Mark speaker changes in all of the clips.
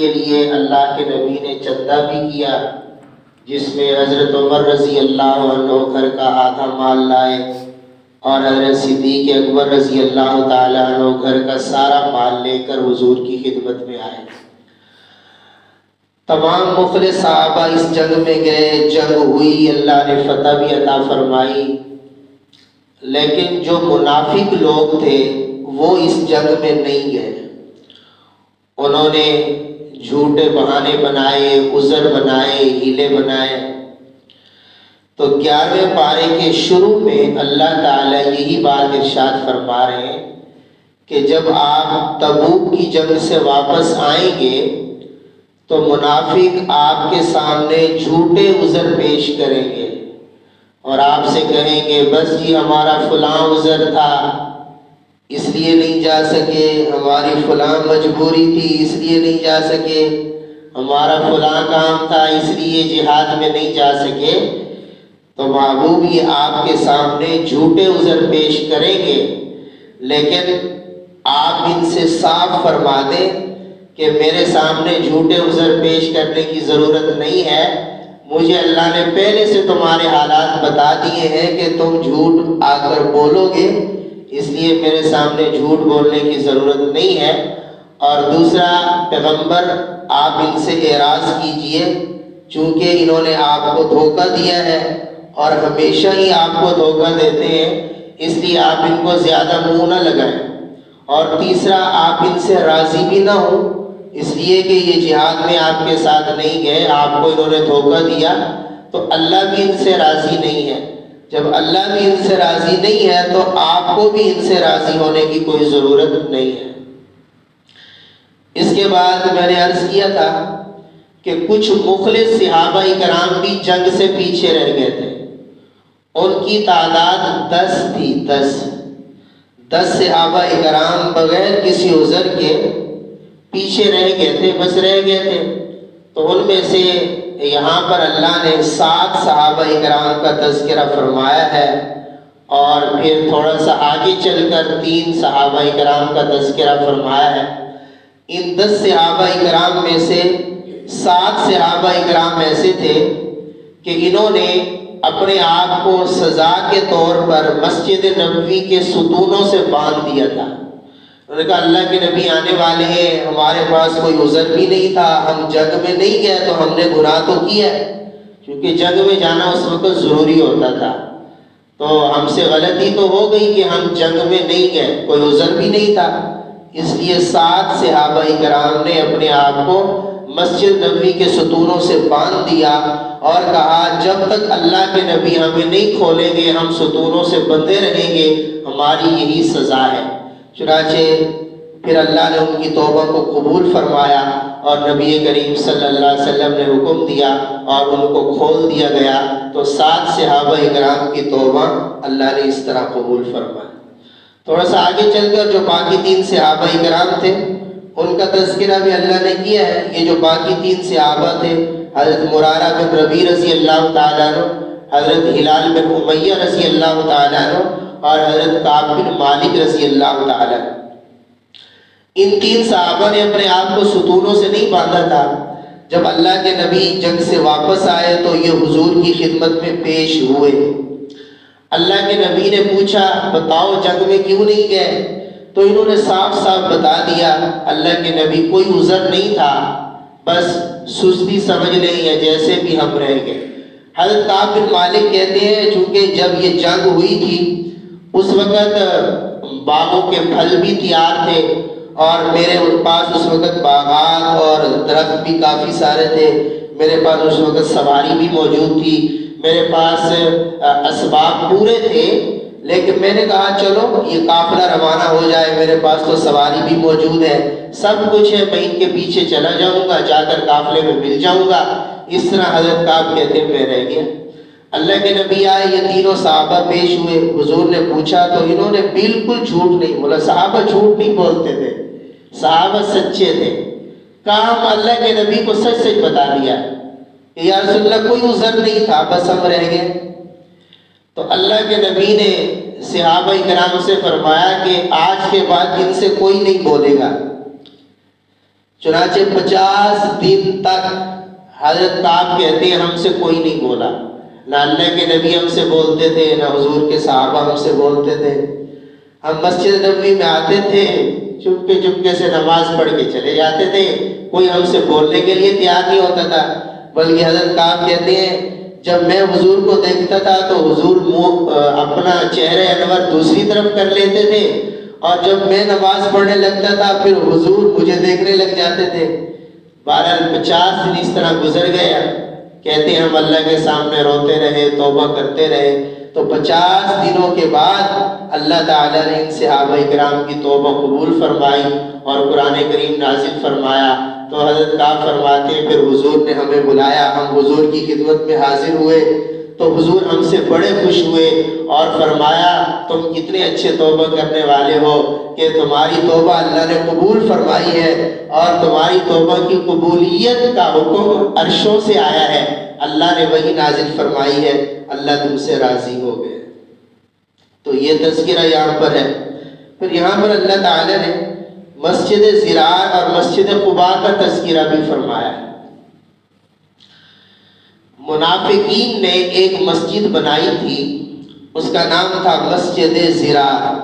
Speaker 1: کے لیے اللہ کے نبی نے چندہ بھی کیا، جس میں حضرت عمر رضی اللہ عنہ گھر کا آدھا مال لائے اور حضرت صدیق اکبر رضی اللہ تعالیٰ عنہ گھر کا سارا مال لے کر حضور کی خدمت میں آئے۔ تمام مخلص صحابہ اس جنگ میں گئے، جنگ ہوئی، اللہ نے فتح بھی عطا فرمائی، لیکن جو منافق لوگ تھے وہ اس جنگ میں نہیں گئے۔ انہوں نے جھوٹے بہانے بنائے، عذر بنائے، ہیلے بنائے۔ تو 11ویں پارے کے شروع میں اللہ تعالیٰ یہی بات ارشاد فرما رہے ہیں کہ جب آپ تبوک کی جنگ سے واپس آئیں گے تو منافق آپ کے سامنے جھوٹے عذر پیش کریں گے اور آپ سے کہیں گے بس جی ہمارا فلاں عذر تھا اس لیے نہیں جا سکے، ہماری فلاں مجبوری تھی اس لیے نہیں جا سکے، ہمارا فلاں کام تھا اس لیے جہاد میں نہیں جا سکے۔ تو محبوب یہ آپ کے سامنے جھوٹے عذر پیش کریں گے، لیکن آپ ان سے صاف فرما دیں کہ میرے سامنے جھوٹے عذر پیش کرنے کی ضرورت نہیں ہے، مجھے اللہ نے پہلے سے تمہارے حالات بتا دیے ہیں کہ تم جھوٹ آ کر بولو گے، اس لیے میرے سامنے جھوٹ بولنے کی ضرورت نہیں ہے۔ اور دوسرا، پیغمبر آپ ان سے اعراض کیجئے، چونکہ انہوں نے آپ کو دھوکہ دیا ہے اور ہمیشہ ہی آپ کو دھوکہ دیتے ہیں، اس لیے آپ ان کو زیادہ منہ نہ لگائیں۔ اور تیسرا، آپ ان سے راضی بھی نہ ہوں، اس لیے کہ یہ جہاد میں آپ کے ساتھ نہیں گئے، آپ کو انہوں نے دھوکہ دیا، تو اللہ بھی ان سے راضی نہیں ہے۔ جب اللہ بھی ان سے راضی نہیں ہے تو آپ کو بھی ان سے راضی ہونے کی کوئی ضرورت نہیں ہے۔ اس کے بعد میں نے عرض کیا تھا کہ کچھ مخلص صحابہ کرام بھی جنگ سے پیچھے رہ گئے تھے، ان کی تعداد 10 تھی، 10 صحابہ کرام بغیر کسی عذر کے پیچھے رہ گئے تھے، بس رہ گئے تھے۔ تو ان میں سے یہاں پر اللہ نے 7 صحابہ کرام کا تذکرہ فرمایا ہے، اور پھر تھوڑا سا آگے چل کر 3 صحابہ کرام کا تذکرہ فرمایا ہے۔ ان 10 صحابہ کرام میں سے 7 صحابہ کرام ایسے تھے کہ انہوں نے اپنے آپ کو سزا کے طور پر مسجد نبوی کے ستونوں سے باندھ دیا تھا۔ انہوں نے کہا اللہ کے نبی آنے والے ہیں، ہمارے پاس کوئی عذر بھی نہیں تھا، ہم جنگ میں نہیں گئے تو ہم نے گناہ تو کیا ہے، کیونکہ جنگ میں جانا اس وقت ضروری ہوتا تھا، تو ہم سے غلطی تو ہو گئی کہ ہم جنگ میں نہیں گئے، کوئی عذر بھی نہیں تھا۔ اس لیے 7 صحابہ کرام نے اپنے آپ کو مسجد نبوی کے ستونوں سے باندھ دیا اور کہا جب تک اللہ کے نبی ہمیں نہیں کھولیں گے ہم ستونوں سے بندھے رہیں گے، ہماری یہی سزا ہے۔ چنانچہ پھر اللہ نے ان کی توبہ کو قبول فرمایا اور نبی کریم صلی اللہ علیہ وسلم نے حکم دیا اور ان کو کھول دیا گیا۔ تو 7 صحابہ کرام کی توبہ اللہ نے اس طرح قبول فرمایا۔ تھوڑا سا آگے چل کر جو باقی 3 صحابہ کرام تھے ان کا تذکرہ بھی اللہ نے کیا ہے۔ یہ جو باقی 3 صحابہ تھے، حضرت مرارہ بن ربیع رضی اللہ تعالیٰ عنہ، حضرت ہلال بن امیہ رضی اللہ تعالیٰ عنہ اور حضرت کعب بن مالک رضی اللہ تعالیٰ عنہ، ان 3 صحابہ نے اپنے آپ کو ستونوں سے نہیں باندھا تھا۔ جب اللہ کے نبی جنگ سے واپس آئے تو یہ حضور کی خدمت میں پیش ہوئے۔ اللہ کے نبی نے پوچھا بتاؤ جنگ میں کیوں نہیں گئے؟ تو انہوں نے صاف صاف بتا دیا اللہ کے نبی کوئی عذر نہیں تھا، بس سستی سمجھ لیں یا جیسے بھی ہم رہ گئے۔ حضرت کعب بن مالک کہتے ہیں چونکہ جب یہ جنگ ہوئی تھی اس وقت باغوں کے پھل بھی تیار تھے اور میرے پاس اس وقت باغات اور درخت بھی کافی سارے تھے، میرے پاس اس وقت سواری بھی موجود تھی، میرے پاس اسباب پورے تھے، لیکن میں نے کہا چلو یہ قافلہ روانہ ہو جائے، میرے پاس تو سواری بھی موجود ہے، سب کچھ ہے، میں ان کے پیچھے چلا جاؤں گا، جا کر قافلے میں مل جاؤں گا۔ اس طرح حضرت کعب کہتے ہیں میں رہ گیا۔ اللہ کے نبی آئے، یہ تینوں صحابہ پیش ہوئے، حضور نے پوچھا تو انہوں نے بالکل جھوٹ نہیں بولا، صحابہ جھوٹ نہیں بولتے تھے، صحابہ سچے تھے، کہا ہم اللہ کے نبی کو سچ سچ بتا دیا کہ یا رسول اللہ کوئی عذر نہیں تھا، بس ہم رہ گئے۔ تو اللہ کے نبی نے صحابہ کرام سے فرمایا کہ آج کے بعد ان سے کوئی نہیں بولے گا۔ چنانچہ 50 دن تک حضرت کعب کہتے ہیں ہم سے کوئی نہیں بولا، نہ اللہ کے نبی ہم سے بولتے تھے، نہ حضور کے صحابہ ہم سے بولتے تھے۔ ہم مسجد نبوی میں آتے تھے، چپکے چپکے سے نماز پڑھ کے چلے جاتے تھے، کوئی ہم سے بولنے کے لیے تیار نہیں ہوتا تھا۔ بلکہ حضرت کعب کہتے ہیں جب میں حضور کو دیکھتا تھا تو حضور اپنا چہرہ انور دوسری طرف کر لیتے تھے، اور جب میں نماز پڑھنے لگتا تھا پھر حضور مجھے دیکھنے لگ جاتے تھے۔ 50 دن اس طرح گزر گیا۔ کہتے ہیں ہم اللہ کے سامنے روتے رہے، توبہ کرتے رہے، تو 50 دنوں کے بعد اللہ تعالیٰ نے ان صحابہ کرام کی توبہ قبول فرمائی اور قرآن کریم نازل فرمایا۔ تو حضرت کعب فرماتے ہیں پھر حضور نے ہمیں بلایا، ہم حضور کی خدمت میں حاضر ہوئے تو حضور ہم سے بڑے خوش ہوئے اور فرمایا تم کتنے اچھے توبہ کرنے والے ہو کہ تمہاری توبہ اللہ نے قبول فرمائی ہے، اور تمہاری توبہ کی قبولیت کا حکم عرشوں سے آیا ہے، اللہ نے وہی نازل فرمائی ہے، اللہ تم سے راضی ہو گئے۔ تو یہ تذکرہ یہاں پر ہے۔ پھر یہاں پر اللہ تعالیٰ نے مسجد ضرار اور مسجد قباء کا تذکرہ بھی فرمایا ہے۔ منافقین نے ایک مسجد بنائی تھی، اس کا نام تھا مسجد ضرار۔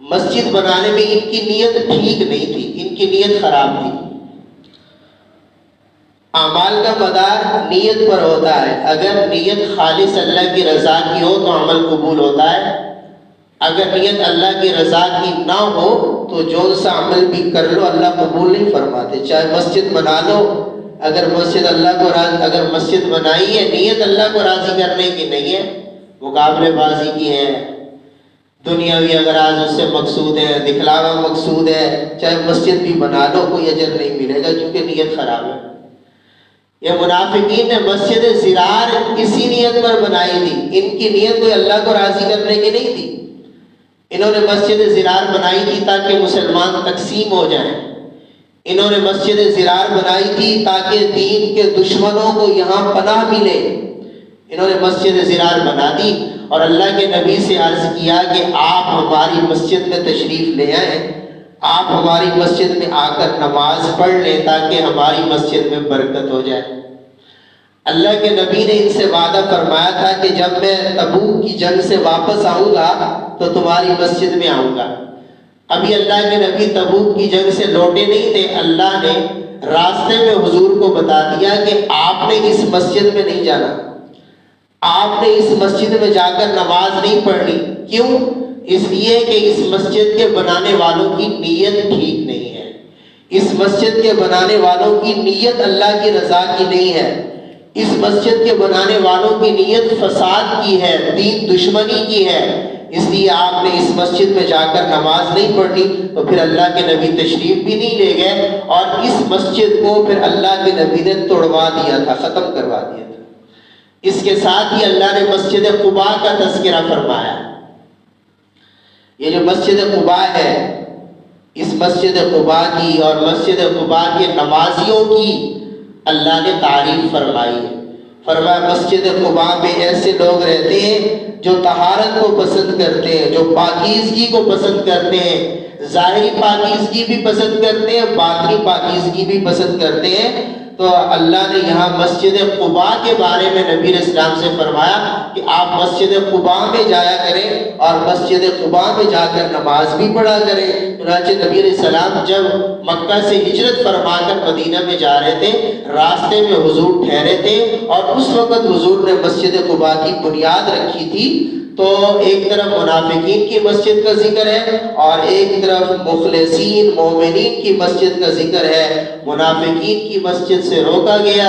Speaker 1: مسجد بنانے میں ان کی نیت ٹھیک نہیں تھی، ان کی نیت خراب تھی۔ اعمال کا مدار نیت پر ہوتا ہے، اگر نیت خالص اللہ کی رضا کی ہو تو عمل قبول ہوتا ہے، اگر نیت اللہ کی رضا کی نہ ہو تو جو سا عمل بھی کر لو اللہ قبول نہیں فرماتے۔ چاہے مسجد بنا لو، اگر مسجد اگر مسجد بنائی ہے نیت اللہ کو راضی کرنے کی نہیں ہے، مقابلے بازی کی ہے، دنیاوی اغراض اس سے مقصود ہے، دکھلاوا مقصود ہے، چاہے مسجد بھی بنا لو کوئی اجر نہیں ملے گا کیونکہ نیت خراب ہے۔ یہ منافقین نے مسجد ضرار کسی نیت پر بنائی تھی، ان کی نیت کوئی اللہ کو راضی کرنے کی نہیں تھی۔ انہوں نے مسجد ضرار بنائی تھی تاکہ مسلمان تقسیم ہو جائیں، انہوں نے مسجد ضرار بنائی تھی تاکہ دین کے دشمنوں کو یہاں پناہ ملے۔ انہوں نے مسجد ضرار بنا دی اور اللہ کے نبی سے عرض کیا کہ آپ ہماری مسجد میں تشریف لے آئیں، آپ ہماری مسجد میں آ کر نماز پڑھ لیں تاکہ ہماری مسجد میں برکت ہو جائے۔ اللہ کے نبی نے ان سے وعدہ فرمایا تھا کہ جب میں تبوک کی جنگ سے واپس آؤں گا تو تمہاری مسجد میں آؤں گا۔ ابھی اللہ کے نبی تبوک کی جنگ سے لوٹے نہیں تھے، اللہ نے راستے میں حضور کو بتا دیا کہ آپ نے اس مسجد میں نہیں جانا، آپ نے اس مسجد میں جا کر نماز نہیں پڑھنی۔ کیوں؟ اس لیے کہ اس مسجد کے بنانے والوں کی نیت ٹھیک نہیں ہے، اس مسجد کے بنانے والوں کی نیت اللہ کی رضا کی نہیں ہے، اس مسجد کے بنانے والوں کی نیت فساد کی ہے، دین دشمنی کی ہے، اس لیے آپ نے اس مسجد میں جا کر نماز نہیں پڑھنی۔ تو پھر اللہ کے نبی تشریف بھی نہیں لے گئے اور اس مسجد کو پھر اللہ کے نبی نے توڑوا دیا تھا، ختم کروا دیا تھا۔ اس کے ساتھ ہی اللہ نے مسجد قباء کا تذکرہ فرمایا۔ یہ جو مسجد قباء ہے، اس مسجد قباء کی اور مسجد قباء کے نمازیوں کی اللہ نے تعریف فرمائی ہے۔ فرمایا مسجد قباء میں ایسے لوگ رہتے ہیں جو طہارت کو پسند کرتے ہیں، جو پاکیزگی کو پسند کرتے ہیں، ظاہری پاکیزگی بھی پسند کرتے ہیں، باطنی پاکیزگی بھی پسند کرتے ہیں۔ تو اللہ نے یہاں مسجد قباء کے بارے میں نبی علیہ السلام سے فرمایا کہ آپ مسجد قباء میں جایا کریں اور مسجد قباء میں جا کر نماز بھی پڑھا کریں۔ چنانچہ نبی علیہ السلام جب مکہ سے ہجرت فرما کر مدینہ میں جا رہے تھے، راستے میں حضور ٹھہرے تھے اور اس وقت حضور نے مسجد قباء کی بنیاد رکھی تھی۔ تو ایک طرف منافقین کی مسجد کا ذکر ہے اور ایک طرف مخلصین مومنین کی مسجد کا ذکر ہے۔ منافقین کی مسجد سے روکا گیا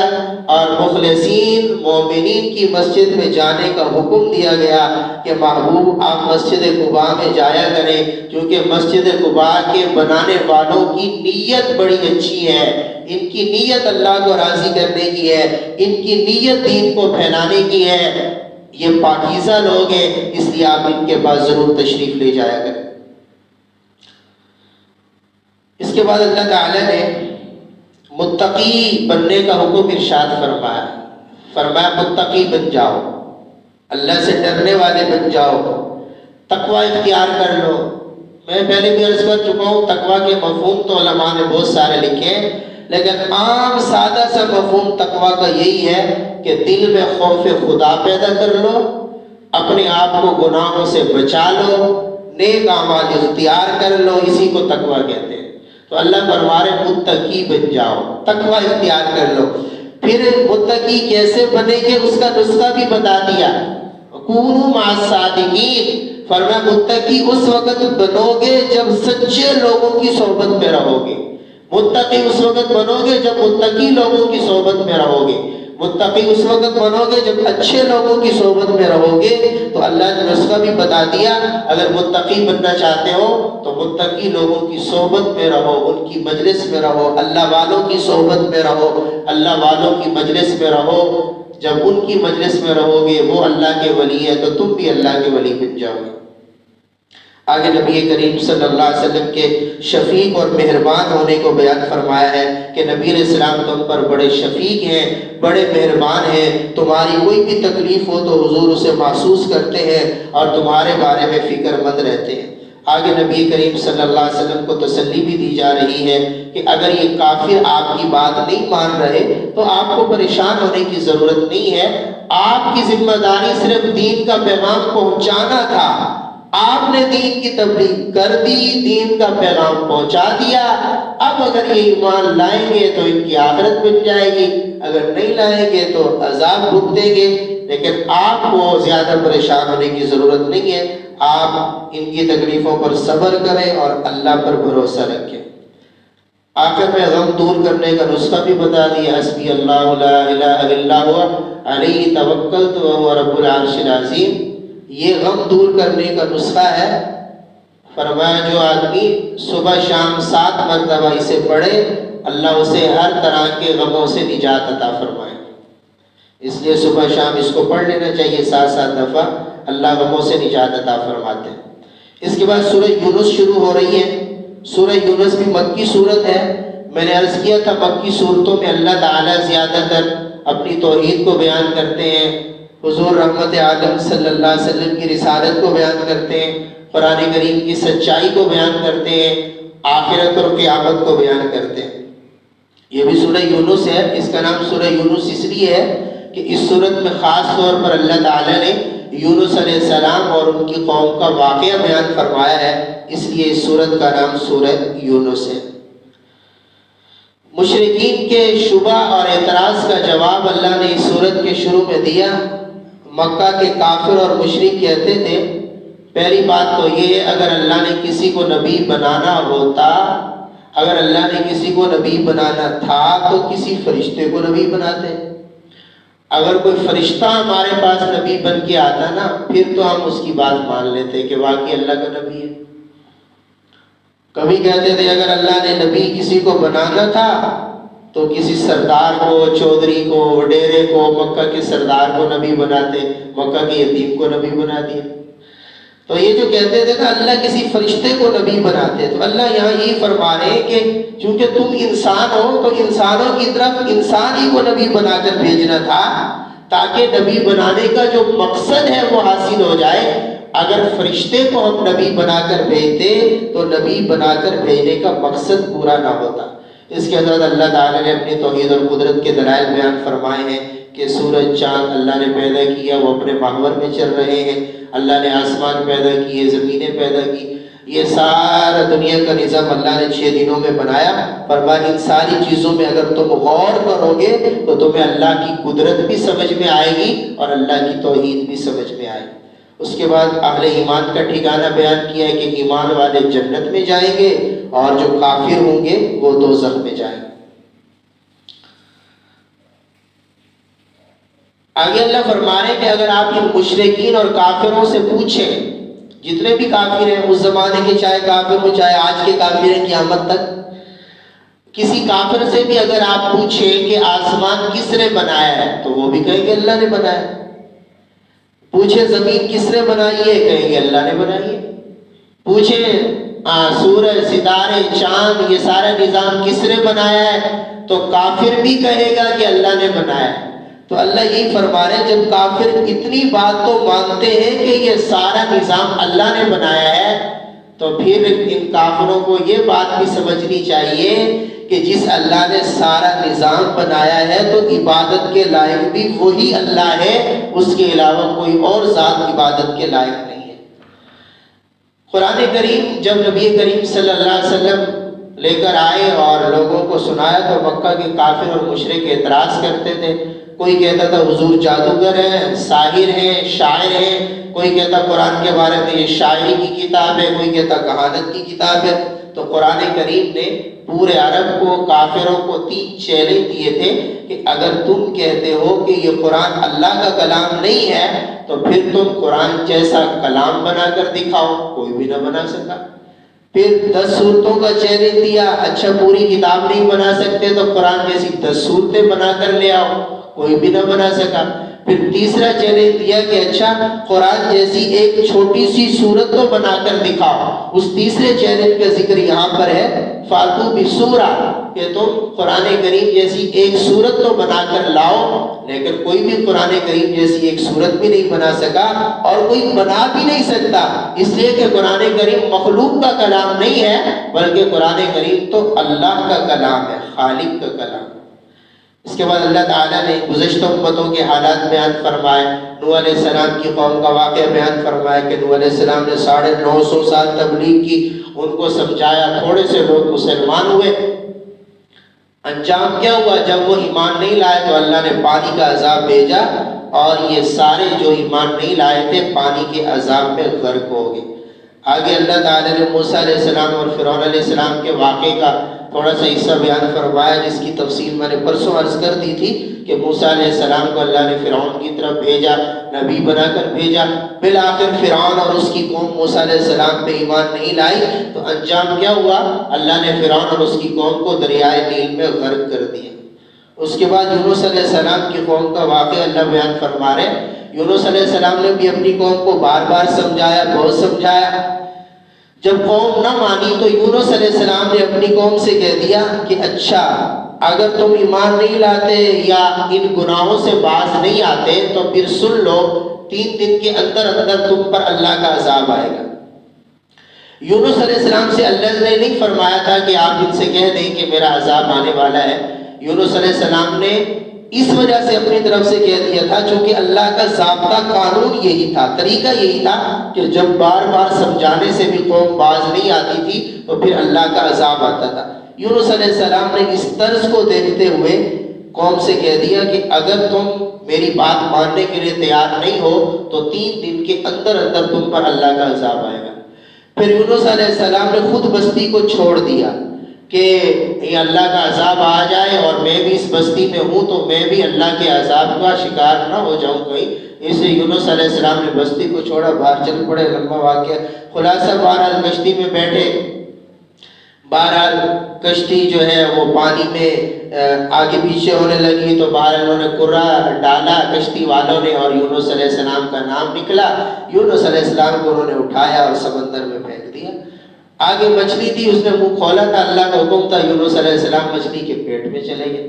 Speaker 1: اور مخلصین مومنین کی مسجد میں جانے کا حکم دیا گیا کہ محبوب آپ مسجد قباء میں جایا کریں، کیونکہ مسجد قباء کے بنانے والوں کی نیت بڑی اچھی ہے، ان کی نیت اللہ کو راضی کرنے کی ہے، ان کی نیت دین کو پھیلانے کی ہے، یہ پاکیزہ لوگ ہیں، اس لیے آپ ان کے پاس ضرور تشریف لے جایا کریں۔ اس کے بعد اللہ تعالیٰ نے متقی بننے کا حکم ارشاد فرمایا متقی بن جاؤ، اللہ سے ڈرنے والے بن جاؤ، تقوی اختیار کر لو، میں پہلے بھی عرض کر چکا ہوں تقویٰ کے مفہوم تو علماء نے بہت سارے لکھے ہیں، لیکن عام سادہ سا مفہوم تقویٰ کا یہی ہے کہ دل میں خوف خدا پیدا کر لو، اپنے آپ کو گناہوں سے بچا لو، نیک اعمال اختیار کر لو، اسی کو تقویٰ کہتے ہیں۔ تو اللہ فرما رہے متقی بن جاؤ، تقویٰ اختیار کر لو۔ پھر متقی کیسے بنے گے اس کا نسخہ بھی بتا دیا، کونوا مع الصادقین، فرمایا متقی اس وقت بنو گے جب سچے لوگوں کی صحبت میں رہو گے، متقی اس وقت بنو گے جب متقی لوگوں کی صحبت میں رہو گے، متقی اس وقت بنو گے جب اچھے لوگوں کی صحبت میں رہو گے۔ تو اللہ نے نسخہ بھی بتا دیا، اگر متقی بننا چاہتے ہو تو متقی لوگوں کی صحبت میں رہو، ان کی مجلس میں رہو، اللہ والوں کی صحبت میں رہو، اللہ والوں کی مجلس میں رہو۔ جب ان کی مجلس میں رہو گے وہ اللہ کے ولی ہے تو تم بھی اللہ کے ولی بن جاؤ گے۔ آگے نبی کریم صلی اللہ علیہ وسلم کے شفیق اور مہربان ہونے کو بیان فرمایا ہے کہ نبی علیہ السلام تم پر بڑے شفیق ہیں، بڑے مہربان ہیں، تمہاری کوئی بھی تکلیف ہو تو حضور اسے محسوس کرتے ہیں اور تمہارے بارے میں فکر مند رہتے ہیں۔ آگے نبی کریم صلی اللہ علیہ وسلم کو تسلی بھی دی جا رہی ہے کہ اگر یہ کافر آپ کی بات نہیں مان رہے تو آپ کو پریشان ہونے کی ضرورت نہیں ہے، آپ کی ذمہ داری صرف دین کا پیغام پہنچانا تھا، آپ نے دین کی تبلیغ کر دی، دین کا پیغام پہنچا دیا، اب اگر یہ ایمان لائیں گے تو ان کی آخرت بن جائے گی، اگر نہیں لائیں گے تو عذاب بھگتیں گے، لیکن آپ کو زیادہ پریشان ہونے کی ضرورت نہیں ہے، آپ ان کی تکلیفوں پر صبر کریں اور اللہ پر بھروسہ رکھیں۔ آخر میں غم دور کرنے کا نسخہ بھی بتا دیا، حسبی اللہ لا الہ الا ہوا علیہ توکلت وہو رب العرش العظیم۔ یہ غم دور کرنے کا نسخہ ہے، فرمایا جو آدمی صبح شام 7 مرتبہ اسے پڑھے اللہ اسے ہر طرح کے غموں سے نجات عطا فرمائے، اس لیے صبح شام اس کو پڑھ لینا چاہیے 7 دفعہ، اللہ غموں سے نجات عطا فرماتے ہیں۔ اس کے بعد سورہ یونس شروع ہو رہی ہے، سورہ یونس بھی مکی صورت ہے۔ میں نے عرض کیا تھا مکی صورتوں میں اللہ تعالیٰ زیادہ تر اپنی توحید کو بیان کرتے ہیں، حضور رحمت عالم صلی اللہ علیہ وسلم کی رسالت کو بیان کرتے ہیں، قرآن کریم کی سچائی کو بیان کرتے ہیں، آخرت اور قیامت کو بیان کرتے ہیں۔ یہ بھی سورہ یونس ہے، اس کا نام سورہ یونس اس لیے ہے کہ اس سورت میں خاص طور پر اللہ تعالیٰ نے یونس علیہ السلام اور ان کی قوم کا واقعہ بیان فرمایا ہے، اس لیے اس سورت کا نام سورہ یونس ہے۔ مشرکین کے شبہ اور اعتراض کا جواب اللہ نے اس سورت کے شروع میں دیا۔ مکہ کے کافر اور مشرک کہتے تھے، پہلی بات تو یہ ہے اگر اللہ نے کسی کو نبی بنانا ہوتا، اگر اللہ نے کسی کو نبی بنانا تھا تو کسی فرشتے کو نبی بناتے، اگر کوئی فرشتہ ہمارے پاس نبی بن کے آتا نا پھر تو ہم اس کی بات مان لیتے کہ واقعی اللہ کا نبی ہے۔ کبھی کہتے تھے اگر اللہ نے نبی کسی کو بنانا تھا تو کسی سردار کو، چودھری کو، وڈیرے کو، مکہ کے سردار کو نبی بناتے، مکہ کے یتیم کو نبی بنا دیا۔ تو یہ جو کہتے تھے نا اللہ کسی فرشتے کو نبی بناتے، تو اللہ یہاں یہی فرما رہے ہیں کہ چونکہ تم انسان ہو تو انسانوں کی طرف انسان ہی کو نبی بنا کر بھیجنا تھا تاکہ نبی بنانے کا جو مقصد ہے وہ حاصل ہو جائے۔ اگر فرشتے کو ہم نبی بنا کر بھیجتے تو نبی بنا کر بھیجنے کا مقصد پورا نہ ہوتا۔ اس کے اندر اللہ تعالیٰ نے اپنی توحید اور قدرت کے دلائل بیان فرمائے ہیں کہ سورج چاند اللہ نے پیدا کیا، وہ اپنے محور میں چل رہے ہیں، اللہ نے آسمان پیدا کیے، زمینیں پیدا کی، یہ سارا دنیا کا نظام اللہ نے 6 دنوں میں بنایا۔ فرمایا ان ساری چیزوں میں اگر تم غور کرو گے تو تمہیں اللہ کی قدرت بھی سمجھ میں آئے گی اور اللہ کی توحید بھی سمجھ میں آئے گی۔ اس کے بعد اہل ایمان کا ٹھکانہ بیان کیا ہے کہ ایمان والے جنت میں جائیں گے اور جو کافر ہوں گے وہ دوزخ میں جائیں گے۔ آگے اللہ فرما رہے ہیں کہ اگر آپ ان مشرکین اور کافروں سے پوچھیں، جتنے بھی کافر ہیں اس زمانے کے، چاہے کافر ہو چاہے آج کے کافر ہیں قیامت تک، کسی کافر سے بھی اگر آپ پوچھیں کہ آسمان کس نے بنایا ہے تو وہ بھی کہیں گے اللہ نے بنایا۔ پوچھیں زمین کس نے بنائی ہے، کہیں گے اللہ نے بنائی ہے۔ پوچھیں سورج، ستارے، چاند، یہ سارا نظام کس نے بنایا ہے تو کافر بھی کہے گا کہ اللہ نے بنایا ہے۔ تو اللہ یہی فرما رہے ہیں جب کافر اتنی بات تو مانتے ہیں کہ یہ سارا نظام اللہ نے بنایا ہے تو پھر ان کافروں کو یہ بات بھی سمجھنی چاہیے کہ جس اللہ نے سارا نظام بنایا ہے تو عبادت کے لائق بھی وہی اللہ ہے، اس کے علاوہ کوئی اور ذات عبادت کے لائق نہیں ہے۔ قرآن کریم جب نبی کریم صلی اللہ علیہ وسلم لے کر آئے اور لوگوں کو سنایا تو مکہ کے کافر اور مشرک اعتراض کرتے تھے۔ کوئی کہتا تھا حضور جادوگر ہیں، ساحر ہیں، شاعر ہیں، کوئی کہتا قرآن کے بارے میں یہ شاعری کی کتاب ہے، کوئی کہتا کہانت کی کتاب ہے۔ تو قرآن کریم نے پورے عرب کو، کافروں کو 3 چیلنج دیے تھے کہ اگر تم کہتے ہو کہ یہ قرآن اللہ کا کلام نہیں ہے تو پھر تم قرآن جیسا کلام بنا کر دکھاؤ، کوئی بھی نہ بنا سکا۔ پھر 10 صورتوں کا چیلنج دیا، اچھا پوری کتاب نہیں بنا سکتے تو قرآن جیسی 10 صورتیں بنا کر لے آؤ، کوئی بھی نہ بنا سکا۔ پھر تیسرا چیلنج دیا کہ اچھا قرآن جیسی ایک چھوٹی سی صورت تو بنا کر دکھاؤ۔ اس تیسرے چیلنج کا ذکر یہاں پر ہے، فاتو بسورہ، کہ تم قرآن کریم جیسی ایک صورت تو بنا کر لاؤ، لیکن کوئی بھی قرآن کریم جیسی ایک صورت بھی نہیں بنا سکا اور کوئی بنا بھی نہیں سکتا، اس لیے کہ قرآن کریم مخلوق کا کلام نہیں ہے بلکہ قرآن کریم تو اللہ کا کلام ہے، خالق کا کلام۔ اس کے بعد اللہ تعالیٰ نے گزشتہ امتوں کے حالات بیان فرمائے، نوح علیہ السلام کی قوم کا واقعہ بیان فرمایا کہ نوح علیہ السلام نے 950 سال تبلیغ کی، ان کو سمجھایا، تھوڑے سے لوگ مسلمان ہوئے۔ انجام کیا ہوا؟ جب وہ ایمان نہیں لائے تو اللہ نے پانی کا عذاب بھیجا اور یہ سارے جو ایمان نہیں لائے تھے پانی کے عذاب میں غرق ہو گئے۔ آگے اللہ تعالیٰ نے موسیٰ علیہ السلام اور فرعون علیہ السلام کے واقعے کا تھوڑا سا حصہ بیان فرمایا، جس کی تفصیل میں نے پرسوں عرض کر دی تھی کہ موسیٰ علیہ السلام کو اللہ نے فرعون کی طرف بھیجا، نبی بنا کر بھیجا، بالآخر فرعون اور اس کی قوم موسیٰ علیہ السلام پہ ایمان نہیں لائی تو انجام کیا ہوا؟ اللہ نے فرعون اور اس کی قوم کو دریائے نیل میں غرق کر دیا۔ اس کے بعد یونس علیہ السلام کی قوم کا واقعہ اللہ بیان فرما رہے۔ یونس علیہ السلام نے بھی اپنی قوم کو بار بار سمجھایا، بہت سمجھایا، جب قوم نہ مانی تو یونس علیہ السلام نے اپنی قوم سے کہہ دیا کہ اچھا اگر تم ایمان نہیں لاتے یا ان گناہوں سے باز نہیں آتے تو پھر سن لو، 3 دن کے اندر اندر تم پر اللہ کا عذاب آئے گا۔ یونس علیہ السلام سے اللہ نے نہیں فرمایا تھا کہ آپ ان سے کہہ دیں کہ میرا عذاب آنے والا ہے۔ یونس علیہ السلام نے اس وجہ سے اپنی طرف سے کہہ دیا تھا چونکہ اللہ کا ضابطہ قانون یہی تھا، طریقہ یہی تھا کہ جب بار بار سمجھانے سے بھی قوم باز نہیں آتی تھی تو پھر اللہ کا عذاب آتا تھا۔ یونس علیہ السلام نے اس طرز کو دیکھتے ہوئے قوم سے کہہ دیا کہ اگر تم میری بات ماننے کے لیے تیار نہیں ہو تو 3 دن کے اندر اندر تم پر اللہ کا عذاب آئے گا۔ پھر یونس علیہ السلام نے خود بستی کو چھوڑ دیا کہ یہ اللہ کا عذاب آ جائے اور میں بھی اس بستی میں ہوں تو میں بھی اللہ کے عذاب کا شکار نہ ہو جاؤں کہیں، اس لیے یونس علیہ السلام نے بستی کو چھوڑا، باہر چل پڑے۔ لمبا واقعہ، خلاصہ بہرحال کشتی میں بیٹھے، بہرحال کشتی جو ہے وہ پانی میں آگے پیچھے ہونے لگی تو بہرحال انہوں نے کرا ڈالا کشتی والوں نے اور یونس علیہ السلام کا نام نکلا۔ یونس علیہ السلام کو انہوں نے اٹھایا اور سمندر میں پھینک دیا۔ آگے مچھلی تھی، اس نے منہ کھولا تھا، اللہ کا حکم تھا، یونس علیہ السلام مچھلی کے پیٹ میں چلے گئے۔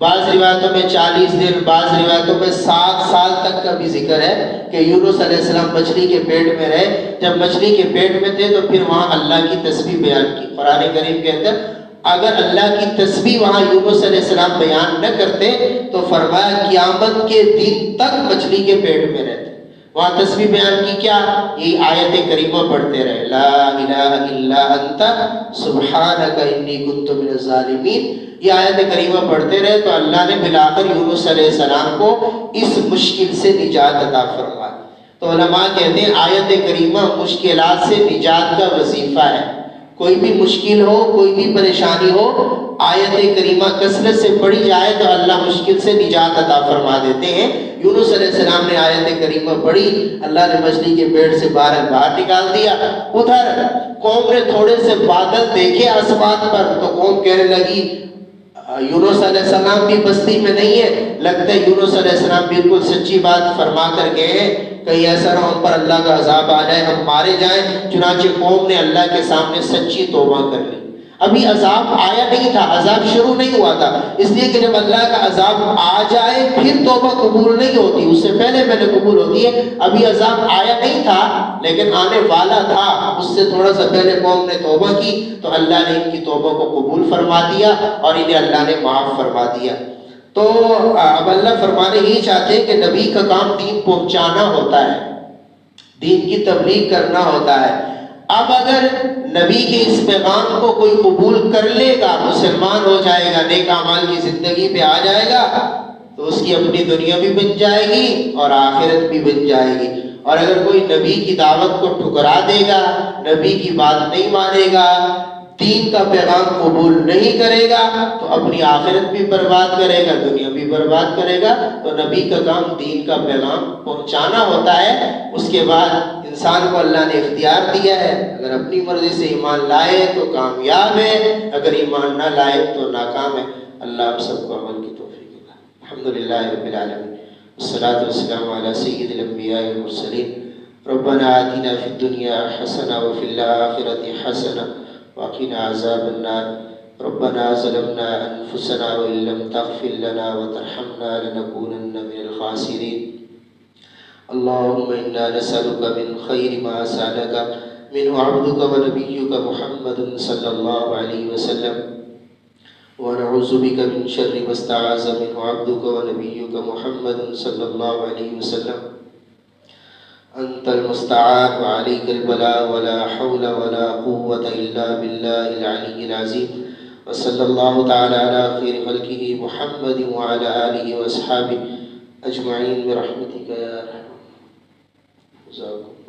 Speaker 1: بعض روایتوں میں 40 دن، بعض روایتوں میں 7 سال تک کا بھی ذکر ہے کہ یونس علیہ السلام مچھلی کے پیٹ میں رہے۔ جب مچھلی کے پیٹ میں تھے تو پھر وہاں اللہ کی تسبیح بیان کی۔ قرآن کریم کہتا ہے اگر اللہ کی تسبیح وہاں یونس علیہ السلام بیان نہ کرتے تو فرمایا قیامت کے دن تک مچھلی کے پیٹ میں رہتے۔ وہاں تسبیح بیان کی کیا؟ یہ آیت کریمہ پڑھتے رہے، لا الہ الا انت سبحانک انی کنت من الظالمین۔ یہ آیت کریمہ پڑھتے رہے تو اللہ نے بالآخر یونس علیہ السلام کو اس مشکل سے نجات عطا فرمائی۔ تو علماء کہتے ہیں آیت کریمہ مشکلات سے نجات کا وظیفہ ہے۔ کوئی بھی مشکل ہو، کوئی بھی پریشانی ہو، آیت کریمہ کثرت سے پڑھی جائے تو اللہ مشکل سے نجات عطا فرما دیتے ہیں۔ یونس علیہ السلام نے آیت کریمہ پڑھی، اللہ نے مچھلی کے پیٹ سے باہر نکال دیا۔ ادھر قوم نے تھوڑے سے بادل دیکھے آسمان پر تو قوم کہنے لگی یونس علیہ السلام بھی بستی میں نہیں ہے، لگتا ہے یونس علیہ السلام بالکل سچی بات فرما کر گئے ہیں، کہیں ایسا نہ ہم پر اللہ کا عذاب آ جائے، ہم مارے جائیں۔ چنانچہ قوم نے اللہ کے سامنے سچی توبہ کر لی۔ ابھی عذاب آیا نہیں تھا، عذاب شروع نہیں ہوا تھا، اس لیے کہ جب اللہ کا عذاب آ جائے پھر توبہ قبول نہیں ہوتی، اس سے پہلے قبول ہوتی ہے۔ ابھی عذاب آیا نہیں تھا لیکن آنے والا تھا، اس سے تھوڑا سا پہلے قوم نے توبہ کی تو اللہ نے ان کی توبہ کو قبول فرما دیا اور انہیں اللہ نے معاف فرما دیا۔ تو اب اللہ فرمانے ہی چاہتے ہیں کہ نبی کا کام دین پہنچانا ہوتا ہے، دین کی تبلیغ کرنا ہوتا ہے۔ اب اگر نبی کے اس پیغام کو کوئی قبول کر لے گا، مسلمان ہو جائے گا، نیک اعمال کی زندگی پہ آ جائے گا، تو اس کی اپنی دنیا بھی بن جائے گی اور آخرت بھی بن جائے گی۔ اور اگر کوئی نبی کی دعوت کو ٹھکرا دے گا، نبی کی بات نہیں مانے گا، دین کا پیغام قبول نہیں کرے گا، تو اپنی آخرت بھی برباد کرے گا، دنیا بھی برباد کرے گا۔ تو نبی کا کام دین کا پیغام پہنچانا ہوتا ہے۔ اس کے بعد انسان کو اللہ نے اختیار دیا ہے، اگر اپنی مرضی سے ایمان لائے تو کامیاب ہے، اگر ایمان نہ لائے تو ناکام ہے۔ اللہ ہم سب کو عمل کی توفیق دے۔ الحمدللہ رب العالمین، والصلاة والسلام علی سید الانبیاء والمرسلین۔ ربنا آتنا فی الدنیا حسنہ وفی الآخرۃ حسنہ وقنا عذاب النار۔ ربنا ظلمنا انفسنا وان لم تغفر لنا وترحمنا لنكونن من الخاسرین۔ اللهم انا نسألك من خير ما سألك منه عبدك ونبيك محمد صلى الله عليه وسلم، ونعوذ بك من شر ما استعاذ منه عبدك ونبيك محمد صلى الله عليه وسلم۔ أنت المستعان وعليك البلاء ولا حول ولا قوة إلا بالله العلي العظيم۔ وصلى الله تعالى على خير خلقه محمد وعلى آله وأصحابه أجمعين برحمتك يا أرحم الراحمين۔